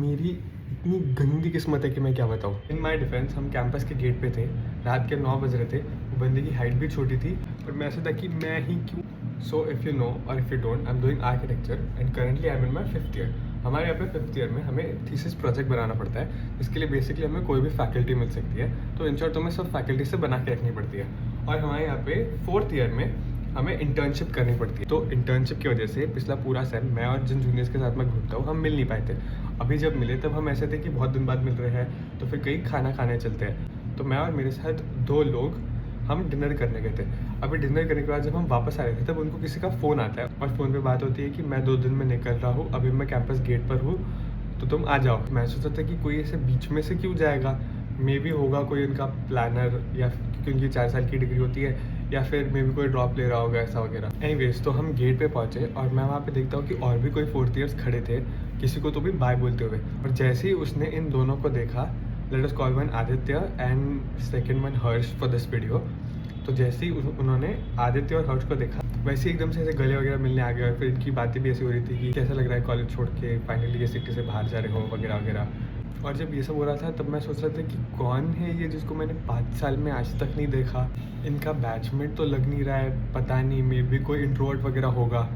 मेरी इतनी गंदी किस्मत है कि मैं क्या बताऊँ। इन माई डिफेंस हम कैंपस के गेट पे थे, रात के 9 बज रहे थे। वो बंदे की हाइट भी छोटी थी और मैं ऐसा था कि मैं ही क्यों। सो इफ़ यू नो और if you don't, I am doing architecture and currently I am in my 5th year. हमारे यहाँ पे 5th ईयर में हमें थीसिस प्रोजेक्ट बनाना पड़ता है, जिसके लिए बेसिकली हमें कोई भी फैकल्टी मिल सकती है। तो इन शॉर्ट तुम्हें सब फैकल्टी से बना के रखनी पड़ती है। और हमारे यहाँ पे 4th ईयर में हमें इंटर्नशिप करनी पड़ती है। तो इंटर्नशिप की वजह से पिछला पूरा सेम मैं और जिन जूनियर्स के साथ मैं घूमता हूँ हम मिल नहीं पाए थे। अभी जब मिले तब हम ऐसे थे कि बहुत दिन बाद मिल रहे हैं, तो फिर कहीं खाना खाने चलते हैं। तो मैं और मेरे साथ 2 लोग हम डिनर करने गए थे। अभी डिनर करने के बाद जब हम वापस आ रहे थे तब उनको किसी का फ़ोन आता है और फ़ोन पे बात होती है कि मैं 2 दिन में निकल रहा हूँ, अभी मैं कैंपस गेट पर हूँ, तो तुम आ जाओ। मैं सोचा था कि कोई ऐसे बीच में से क्यों जाएगा, मे बी होगा कोई उनका प्लानर, या क्योंकि उनकी 4 साल की डिग्री होती है, या फिर मे बी कोई ड्रॉप ले रहा होगा ऐसा वगैरह। एनीवेज तो हम गेट पे पहुँचे और मैं वहाँ पे देखता हूँ कि और भी कोई 4th ईयर्स खड़े थे, किसी को तो भी बाय बोलते हुए। और जैसे ही उसने इन दोनों को देखा, let us call one Aditya and second one Harsh for this video. तो जैसे ही उन्होंने आदित्य और हर्ष को देखा, वैसे ही एकदम से ऐसे गले वगैरह मिलने आ गए। और फिर इनकी बातें भी ऐसी हो रही थी कि कैसा लग रहा है कॉलेज छोड़ के फाइनली ये सिटी से बाहर जा रहे हो वगैरह वगैरह। और जब ये सब हो रहा था तब मैं सोच रहा था कि कौन है ये जिसको मैंने 5 साल में आज तक नहीं देखा। इनका बैचमेट तो लग नहीं रहा है, पता नहीं मे बी कोई इंट्रोवर्ट वगैरह होगा।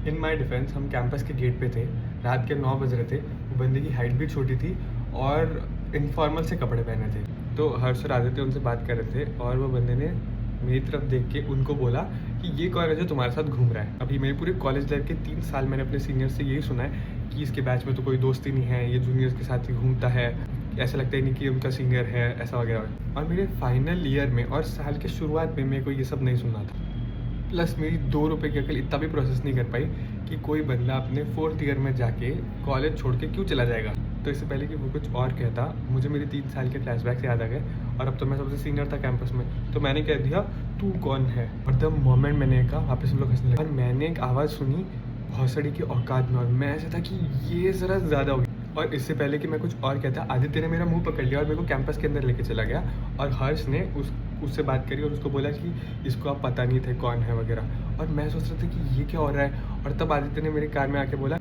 इन माई डिफेंस हम कैंपस के गेट पे थे, रात के 9 बज रहे थे। वो बंदे की हाइट भी छोटी थी और इनफॉर्मल से कपड़े पहने थे। तो हर्ष और आदित्य उनसे बात कर रहे थे और वो बंदे ने मेरी तरफ देख के उनको बोला कि ये कौन है जो तुम्हारे साथ घूम रहा है। अभी मेरे पूरे कॉलेज लाइफ के 3 साल मैंने अपने सीनियर से यही सुना है कि इसके बैच में तो कोई दोस्त ही नहीं है, ये जूनियर्स के साथ ही घूमता है, ऐसा लगता ही नहीं कि उनका सीनियर है, ऐसा वगैरह। और मेरे फाइनल ईयर में और साल के शुरुआत में मेरे को ये सब नहीं सुना था। प्लस मेरी 2 रुपये की अकल इतना भी प्रोसेस नहीं कर पाई कि कोई बंदा अपने 4th ईयर में जाके कॉलेज छोड़ के क्यों चला जाएगा। तो इससे पहले कि वो कुछ और कहता, मुझे मेरे 3 साल के फ्लैशबैक से याद आ गए। और अब तो मैं सबसे सीनियर था कैंपस में, तो मैंने कह दिया तू कौन है। और द मोमेंट मैंने कहा वापस हम लोग हंसने लगे और मैंने एक आवाज़ सुनी भौसड़ी की औकात में, और मैं ऐसा था कि ये ज़रा ज़्यादा हो गया। और इससे पहले कि मैं कुछ और कहता, आदित्य ने मेरा मुंह पकड़ लिया और मेरे को कैंपस के अंदर लेके चला गया। और हर्ष ने उससे बात करी और उसको बोला कि इसको आप पता नहीं थे कौन है वगैरह। और मैं सोच रहा था कि ये क्या हो रहा है। और तब आदित्य ने मेरी कार में आके बोला